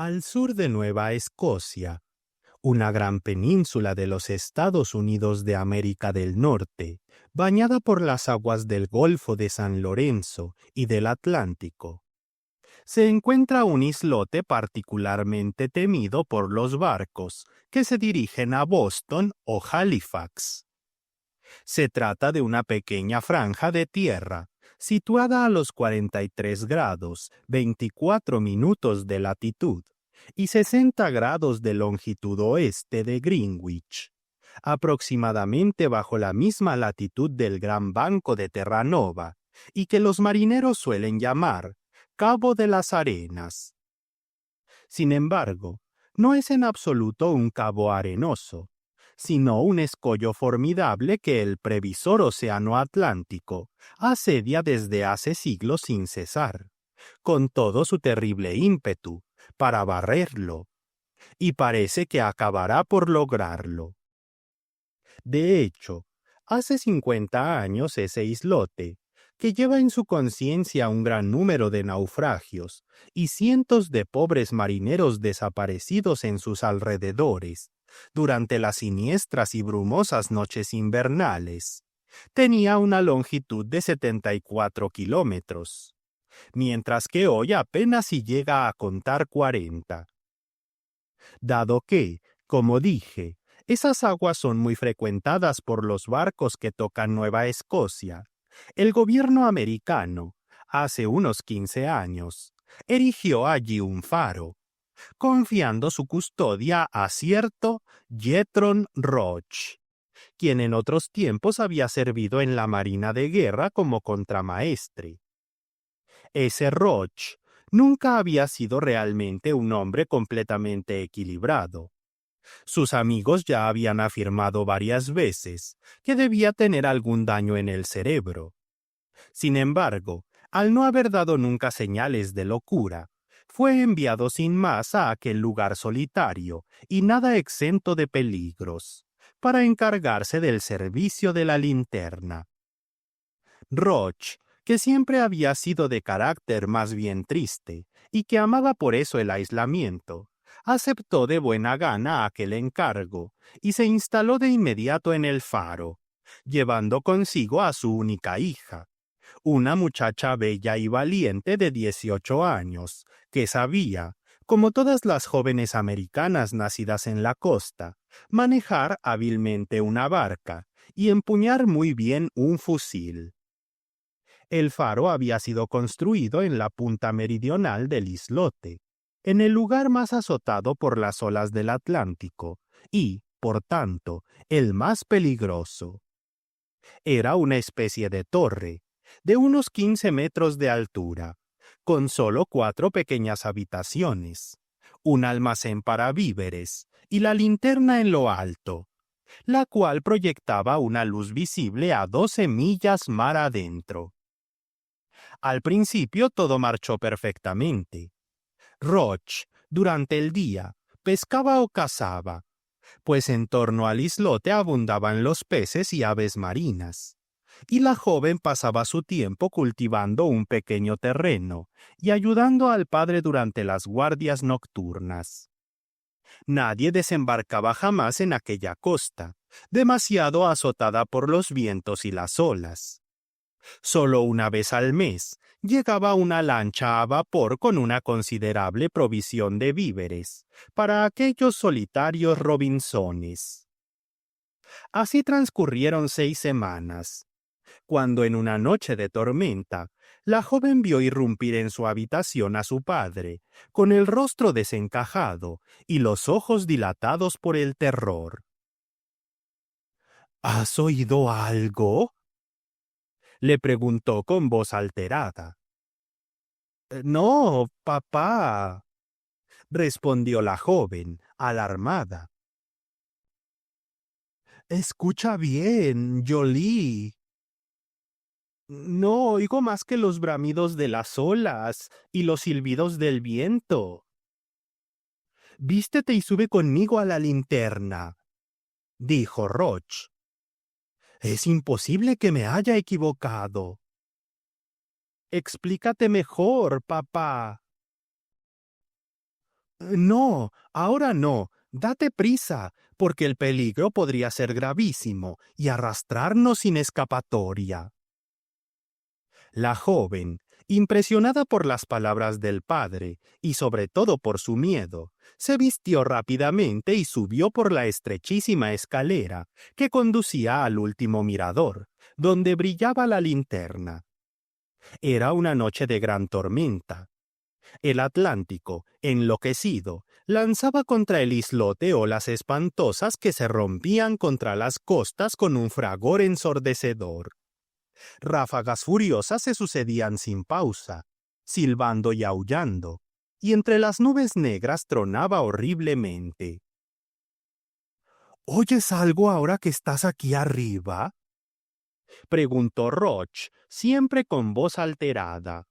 Al sur de Nueva Escocia, una gran península de los Estados Unidos de América del Norte, bañada por las aguas del Golfo de San Lorenzo y del Atlántico, se encuentra un islote particularmente temido por los barcos que se dirigen a Boston o Halifax. Se trata de una pequeña franja de tierra, situada a los 43 grados 24 minutos de latitud y 60 grados de longitud oeste de Greenwich, aproximadamente bajo la misma latitud del Gran Banco de Terranova, y que los marineros suelen llamar Cabo de las Arenas. Sin embargo, no es en absoluto un cabo arenoso, sino un escollo formidable que el previsor océano Atlántico asedia desde hace siglos sin cesar, con todo su terrible ímpetu, para barrerlo, y parece que acabará por lograrlo. De hecho, hace 50 años ese islote, que lleva en su conciencia un gran número de naufragios y cientos de pobres marineros desaparecidos en sus alrededores, durante las siniestras y brumosas noches invernales, tenía una longitud de 74 kilómetros, mientras que hoy apenas si llega a contar 40. Dado que, como dije, esas aguas son muy frecuentadas por los barcos que tocan Nueva Escocia, el gobierno americano, hace unos 15 años, erigió allí un faro, confiando su custodia a cierto Jethro Roach, quien en otros tiempos había servido en la Marina de Guerra como contramaestre. Ese Roach nunca había sido realmente un hombre completamente equilibrado. Sus amigos ya habían afirmado varias veces que debía tener algún daño en el cerebro. Sin embargo, al no haber dado nunca señales de locura, fue enviado sin más a aquel lugar solitario y nada exento de peligros, para encargarse del servicio de la linterna. Roach, que siempre había sido de carácter más bien triste y que amaba por eso el aislamiento, aceptó de buena gana aquel encargo y se instaló de inmediato en el faro, llevando consigo a su única hija, una muchacha bella y valiente de 18 años, que sabía, como todas las jóvenes americanas nacidas en la costa, manejar hábilmente una barca y empuñar muy bien un fusil. El faro había sido construido en la punta meridional del islote, en el lugar más azotado por las olas del Atlántico y, por tanto, el más peligroso. Era una especie de torre, de unos 15 metros de altura, con solo 4 pequeñas habitaciones, un almacén para víveres y la linterna en lo alto, la cual proyectaba una luz visible a 12 millas mar adentro. Al principio todo marchó perfectamente. Roach, durante el día, pescaba o cazaba, pues en torno al islote abundaban los peces y aves marinas, y la joven pasaba su tiempo cultivando un pequeño terreno y ayudando al padre durante las guardias nocturnas. Nadie desembarcaba jamás en aquella costa, demasiado azotada por los vientos y las olas. Solo una vez al mes llegaba una lancha a vapor con una considerable provisión de víveres para aquellos solitarios Robinsones. Así transcurrieron 6 semanas, cuando en una noche de tormenta, la joven vio irrumpir en su habitación a su padre, con el rostro desencajado y los ojos dilatados por el terror. ¿Has oído algo?, le preguntó con voz alterada. No, papá, respondió la joven, alarmada. Escucha bien, Jolie. No oigo más que los bramidos de las olas y los silbidos del viento. Vístete y sube conmigo a la linterna, dijo Roach. Es imposible que me haya equivocado. Explícate mejor, papá. No, ahora no. Date prisa, porque el peligro podría ser gravísimo y arrastrarnos sin escapatoria. La joven, impresionada por las palabras del padre y sobre todo por su miedo, se vistió rápidamente y subió por la estrechísima escalera que conducía al último mirador, donde brillaba la linterna. Era una noche de gran tormenta. El Atlántico, enloquecido, lanzaba contra el islote olas espantosas que se rompían contra las costas con un fragor ensordecedor. Ráfagas furiosas se sucedían sin pausa, silbando y aullando, y entre las nubes negras tronaba horriblemente. ¿Oyes algo ahora que estás aquí arriba?, preguntó Roch, siempre con voz alterada.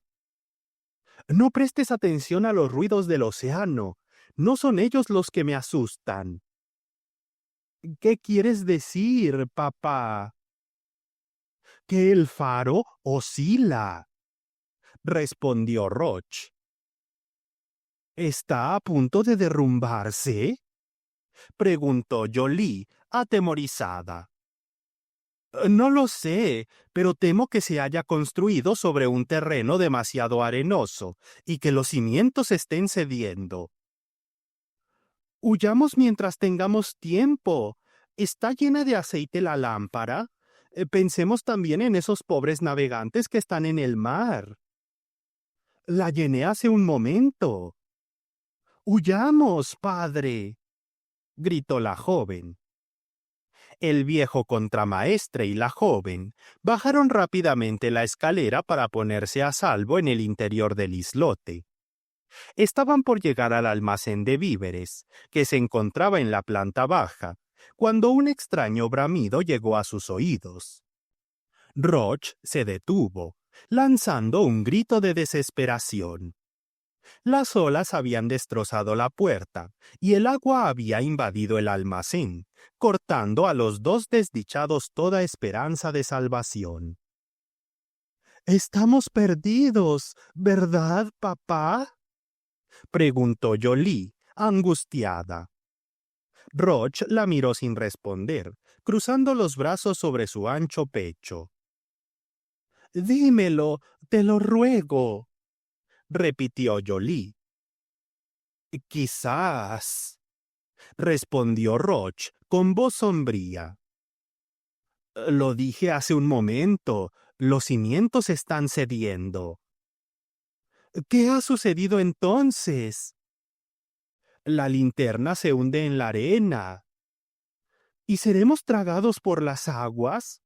No prestes atención a los ruidos del océano. No son ellos los que me asustan. ¿Qué quieres decir, papá? Que el faro oscila, respondió Roch. ¿Está a punto de derrumbarse?, preguntó Jolie, atemorizada. No lo sé, pero temo que se haya construido sobre un terreno demasiado arenoso y que los cimientos estén cediendo. Huyamos mientras tengamos tiempo. ¿Está llena de aceite la lámpara? Pensemos también en esos pobres navegantes que están en el mar. La llené hace un momento. ¡Huyamos, padre!, gritó la joven. El viejo contramaestre y la joven bajaron rápidamente la escalera para ponerse a salvo en el interior del islote. Estaban por llegar al almacén de víveres, que se encontraba en la planta baja, cuando un extraño bramido llegó a sus oídos. Roch se detuvo, lanzando un grito de desesperación. Las olas habían destrozado la puerta y el agua había invadido el almacén, cortando a los dos desdichados toda esperanza de salvación. «Estamos perdidos, ¿verdad, papá?», preguntó Jolie, angustiada. Roch la miró sin responder, cruzando los brazos sobre su ancho pecho. «Dímelo, te lo ruego», repitió Jolie. «Quizás», respondió Roch con voz sombría. «Lo dije hace un momento, los cimientos están cediendo». «¿Qué ha sucedido entonces?». «La linterna se hunde en la arena». «¿Y seremos tragados por las aguas?».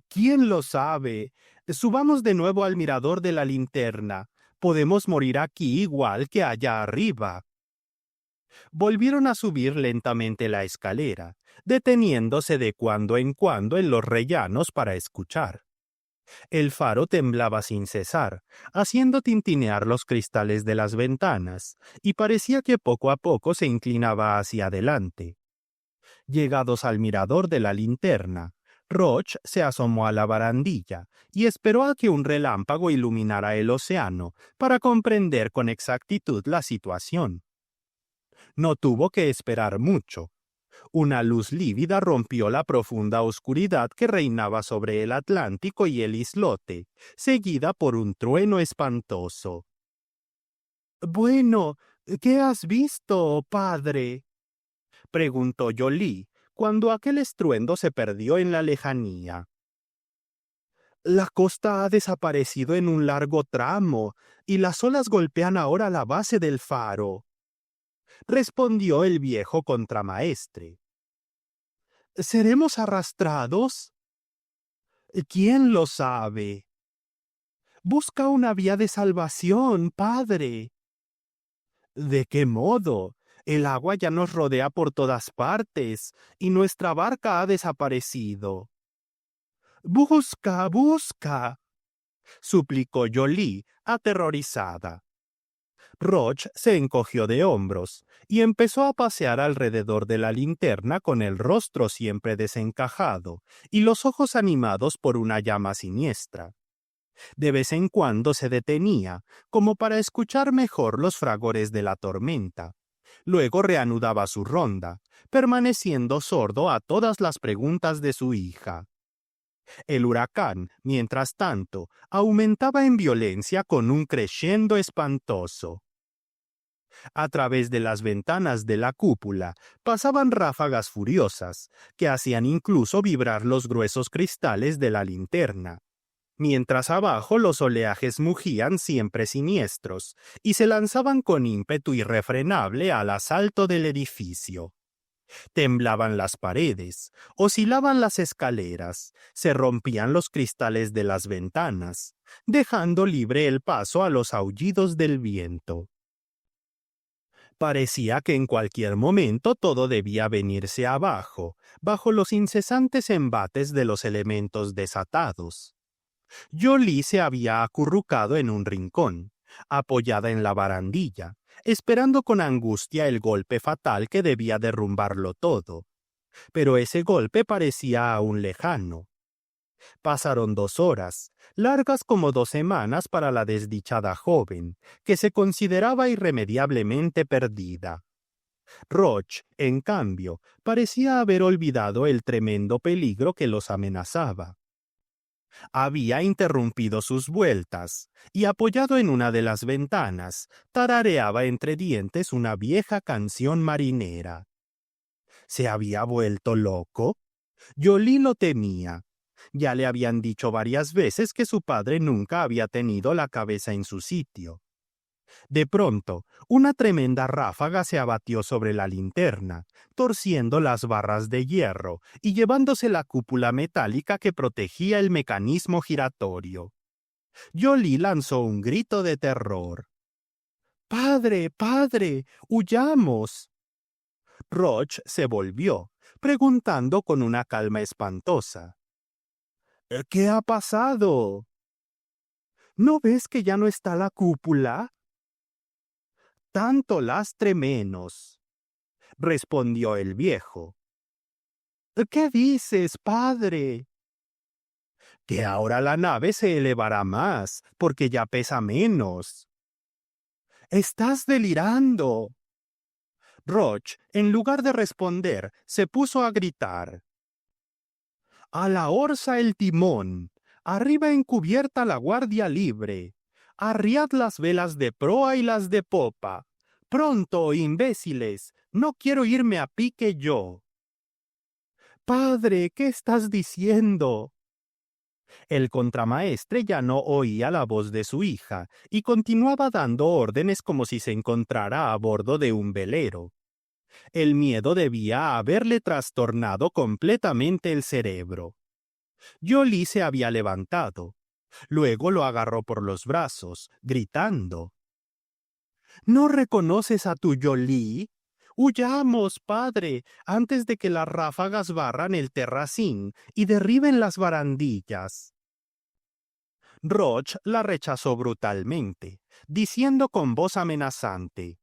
«¿Quién lo sabe? Subamos de nuevo al mirador de la linterna. Podemos morir aquí igual que allá arriba». Volvieron a subir lentamente la escalera, deteniéndose de cuando en cuando en los rellanos para escuchar. El faro temblaba sin cesar, haciendo tintinear los cristales de las ventanas, y parecía que poco a poco se inclinaba hacia adelante. Llegados al mirador de la linterna, Roch se asomó a la barandilla y esperó a que un relámpago iluminara el océano para comprender con exactitud la situación. No tuvo que esperar mucho. Una luz lívida rompió la profunda oscuridad que reinaba sobre el Atlántico y el islote, seguida por un trueno espantoso. «Bueno, ¿qué has visto, padre?», preguntó Jolie, cuando aquel estruendo se perdió en la lejanía. «La costa ha desaparecido en un largo tramo, y las olas golpean ahora la base del faro», respondió el viejo contramaestre. ¿Seremos arrastrados? ¿Quién lo sabe? Busca una vía de salvación, padre. ¿De qué modo? El agua ya nos rodea por todas partes y nuestra barca ha desaparecido. Busca, busca, suplicó Jolie, aterrorizada. Roch se encogió de hombros y empezó a pasear alrededor de la linterna con el rostro siempre desencajado y los ojos animados por una llama siniestra. De vez en cuando se detenía, como para escuchar mejor los fragores de la tormenta. Luego reanudaba su ronda, permaneciendo sordo a todas las preguntas de su hija. El huracán, mientras tanto, aumentaba en violencia con un crescendo espantoso. A través de las ventanas de la cúpula pasaban ráfagas furiosas, que hacían incluso vibrar los gruesos cristales de la linterna, mientras abajo los oleajes mugían siempre siniestros y se lanzaban con ímpetu irrefrenable al asalto del edificio. Temblaban las paredes, oscilaban las escaleras, se rompían los cristales de las ventanas, dejando libre el paso a los aullidos del viento. Parecía que en cualquier momento todo debía venirse abajo, bajo los incesantes embates de los elementos desatados. Jolie se había acurrucado en un rincón, apoyada en la barandilla, esperando con angustia el golpe fatal que debía derrumbarlo todo. Pero ese golpe parecía aún lejano. Pasaron 2 horas, largas como 2 semanas para la desdichada joven, que se consideraba irremediablemente perdida. Roch, en cambio, parecía haber olvidado el tremendo peligro que los amenazaba. Había interrumpido sus vueltas, y apoyado en una de las ventanas, tarareaba entre dientes una vieja canción marinera. ¿Se había vuelto loco? Jolie lo temía. Ya le habían dicho varias veces que su padre nunca había tenido la cabeza en su sitio. De pronto, una tremenda ráfaga se abatió sobre la linterna, torciendo las barras de hierro y llevándose la cúpula metálica que protegía el mecanismo giratorio. Jolie lanzó un grito de terror. ¡Padre, padre! ¡Huyamos! Roch se volvió, preguntando con una calma espantosa. ¿Qué ha pasado? ¿No ves que ya no está la cúpula? Tanto lastre menos, respondió el viejo. ¿Qué dices, padre? Que ahora la nave se elevará más, porque ya pesa menos. ¡Estás delirando! Roch, en lugar de responder, se puso a gritar. ¡A la orza el timón! ¡Arriba encubierta la guardia libre! ¡Arriad las velas de proa y las de popa! ¡Pronto, imbéciles! ¡No quiero irme a pique yo! Padre, ¿qué estás diciendo? El contramaestre ya no oía la voz de su hija y continuaba dando órdenes como si se encontrara a bordo de un velero. El miedo debía haberle trastornado completamente el cerebro. Jolie se había levantado. Luego lo agarró por los brazos, gritando. ¿No reconoces a tu Jolie? ¡Huyamos, padre, antes de que las ráfagas barran el terracín y derriben las barandillas! Roch la rechazó brutalmente, diciendo con voz amenazante.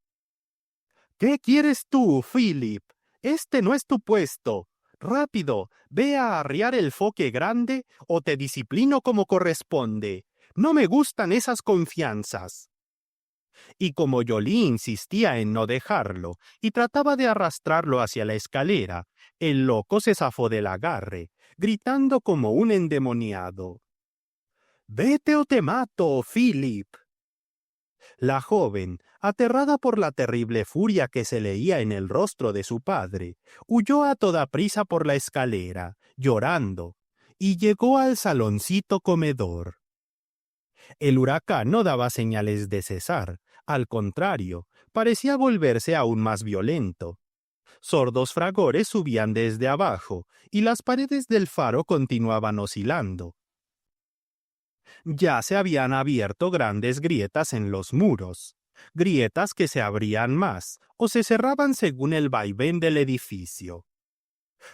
¿Qué quieres tú, Philip? Este no es tu puesto. Rápido, ve a arriar el foque grande o te disciplino como corresponde. No me gustan esas confianzas. Y como Jolie insistía en no dejarlo y trataba de arrastrarlo hacia la escalera, el loco se zafó del agarre, gritando como un endemoniado. «¡Vete o te mato, Philip!». La joven, aterrada por la terrible furia que se leía en el rostro de su padre, huyó a toda prisa por la escalera, llorando, y llegó al saloncito comedor. El huracán no daba señales de cesar, al contrario, parecía volverse aún más violento. Sordos fragores subían desde abajo, y las paredes del faro continuaban oscilando. Ya se habían abierto grandes grietas en los muros, grietas que se abrían más o se cerraban según el vaivén del edificio.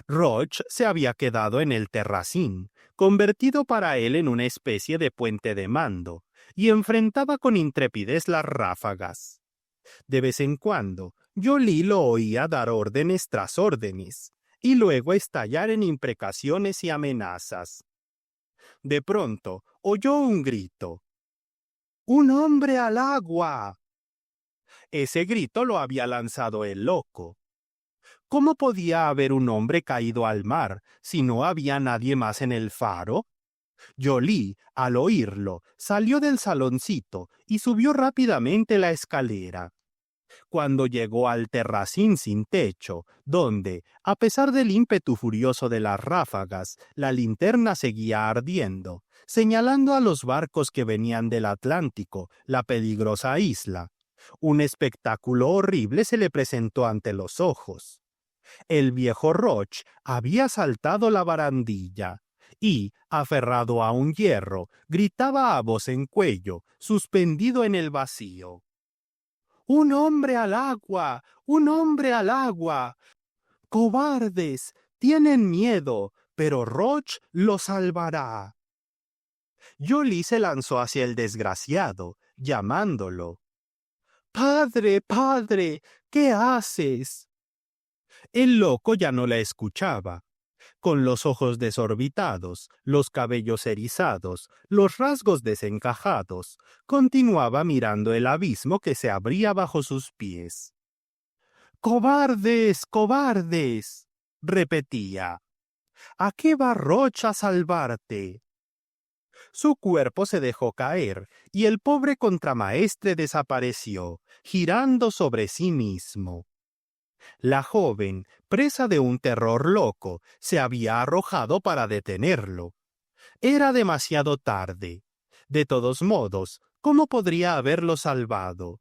Roch se había quedado en el terracín, convertido para él en una especie de puente de mando, y enfrentaba con intrepidez las ráfagas. De vez en cuando, Jolie lo oía dar órdenes tras órdenes, y luego estallar en imprecaciones y amenazas. De pronto, oyó un grito. ¡Un hombre al agua! Ese grito lo había lanzado el loco. ¿Cómo podía haber un hombre caído al mar si no había nadie más en el faro? Jolie, al oírlo, salió del saloncito y subió rápidamente la escalera. Cuando llegó al terracín sin techo, donde, a pesar del ímpetu furioso de las ráfagas, la linterna seguía ardiendo, señalando a los barcos que venían del Atlántico, la peligrosa isla, un espectáculo horrible se le presentó ante los ojos. El viejo Roch había saltado la barandilla y, aferrado a un hierro, gritaba a voz en cuello, suspendido en el vacío. ¡Un hombre al agua! ¡Un hombre al agua! ¡Cobardes! Tienen miedo, pero Roch lo salvará. Jolie se lanzó hacia el desgraciado, llamándolo. ¡Padre, padre! ¿Qué haces? El loco ya no la escuchaba. Con los ojos desorbitados, los cabellos erizados, los rasgos desencajados, continuaba mirando el abismo que se abría bajo sus pies. ¡Cobardes, cobardes!, repetía. ¿A qué va Roch a salvarte? Su cuerpo se dejó caer y el pobre contramaestre desapareció, girando sobre sí mismo. La joven, presa de un terror loco, se había arrojado para detenerlo. Era demasiado tarde. De todos modos, ¿cómo podría haberlo salvado?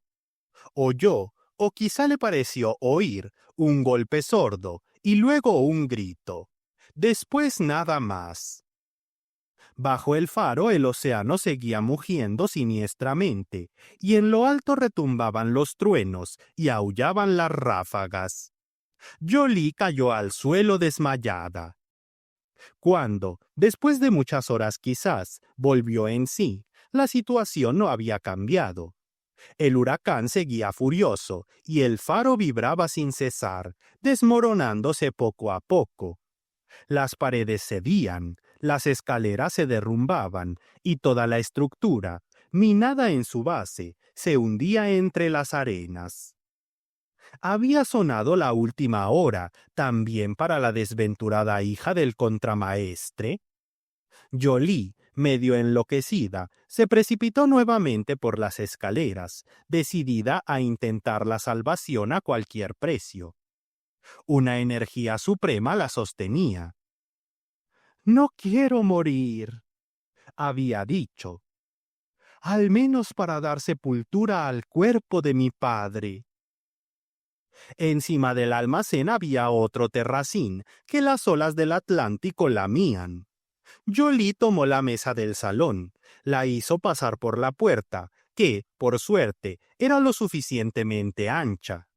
Oyó, o quizá le pareció oír, un golpe sordo y luego un grito. Después nada más. Bajo el faro el océano seguía mugiendo siniestramente, y en lo alto retumbaban los truenos y aullaban las ráfagas. Jolie cayó al suelo desmayada. Cuando, después de muchas horas quizás, volvió en sí, la situación no había cambiado. El huracán seguía furioso y el faro vibraba sin cesar, desmoronándose poco a poco. Las paredes cedían, las escaleras se derrumbaban y toda la estructura, minada en su base, se hundía entre las arenas. Había sonado la última hora, también para la desventurada hija del contramaestre. Jolie, medio enloquecida, se precipitó nuevamente por las escaleras, decidida a intentar la salvación a cualquier precio. Una energía suprema la sostenía. «No quiero morir», había dicho. «Al menos para dar sepultura al cuerpo de mi padre». Encima del almacén había otro terracín que las olas del Atlántico lamían. Jolie tomó la mesa del salón, la hizo pasar por la puerta, que, por suerte, era lo suficientemente ancha.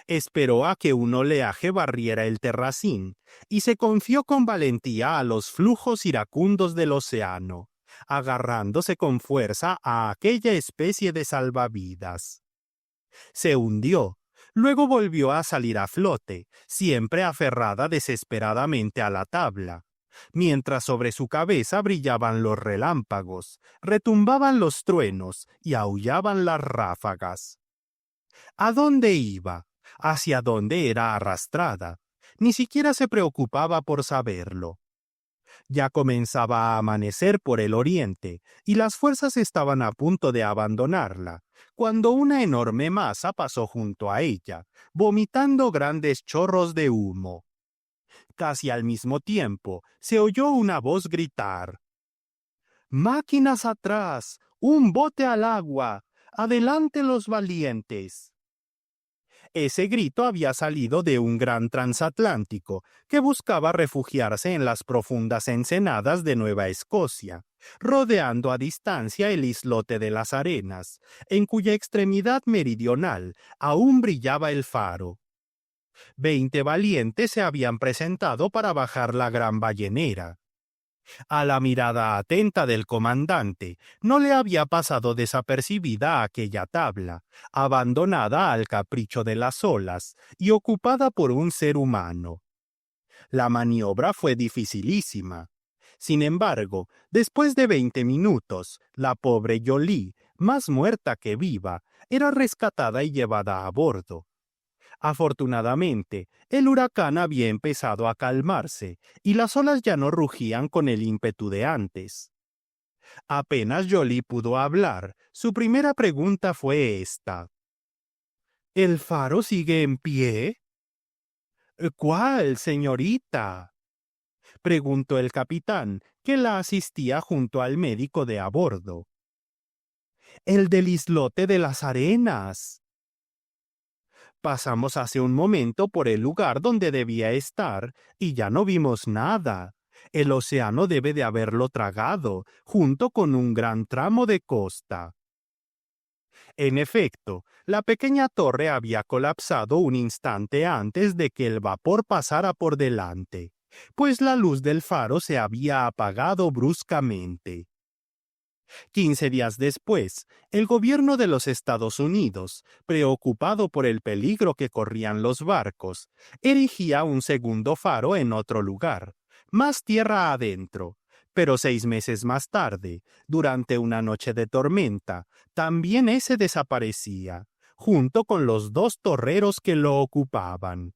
Esperó a que un oleaje barriera el terracín y se confió con valentía a los flujos iracundos del océano, agarrándose con fuerza a aquella especie de salvavidas. Se hundió, luego volvió a salir a flote, siempre aferrada desesperadamente a la tabla, mientras sobre su cabeza brillaban los relámpagos, retumbaban los truenos y aullaban las ráfagas. ¿A dónde iba? ¿Hacia dónde era arrastrada? Ni siquiera se preocupaba por saberlo. Ya comenzaba a amanecer por el oriente, y las fuerzas estaban a punto de abandonarla, cuando una enorme masa pasó junto a ella, vomitando grandes chorros de humo. Casi al mismo tiempo, se oyó una voz gritar: «¡Máquinas atrás! ¡Un bote al agua! ¡Adelante los valientes!». Ese grito había salido de un gran transatlántico que buscaba refugiarse en las profundas ensenadas de Nueva Escocia, rodeando a distancia el islote de las Arenas, en cuya extremidad meridional aún brillaba el faro. 20 valientes se habían presentado para bajar la gran ballenera. A la mirada atenta del comandante no le había pasado desapercibida aquella tabla, abandonada al capricho de las olas y ocupada por un ser humano. La maniobra fue dificilísima. Sin embargo, después de 20 minutos, la pobre Jolie, más muerta que viva, era rescatada y llevada a bordo. Afortunadamente, el huracán había empezado a calmarse y las olas ya no rugían con el ímpetu de antes. Apenas Jolie pudo hablar, su primera pregunta fue esta. ¿El faro sigue en pie? ¿Cuál, señorita? Preguntó el capitán, que la asistía junto al médico de a bordo. El del islote de las Arenas. Pasamos hace un momento por el lugar donde debía estar y ya no vimos nada. El océano debe de haberlo tragado, junto con un gran tramo de costa. En efecto, la pequeña torre había colapsado un instante antes de que el vapor pasara por delante, pues la luz del faro se había apagado bruscamente. 15 días después, el gobierno de los Estados Unidos, preocupado por el peligro que corrían los barcos, erigía un segundo faro en otro lugar, más tierra adentro. Pero 6 meses más tarde, durante una noche de tormenta, también ese desaparecía, junto con los 2 torreros que lo ocupaban.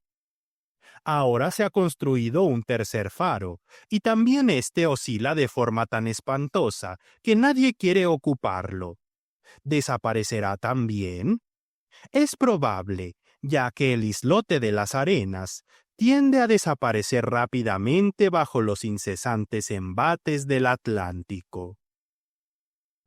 Ahora se ha construido un tercer faro, y también este oscila de forma tan espantosa que nadie quiere ocuparlo. ¿Desaparecerá también? Es probable, ya que el islote de las Arenas tiende a desaparecer rápidamente bajo los incesantes embates del Atlántico.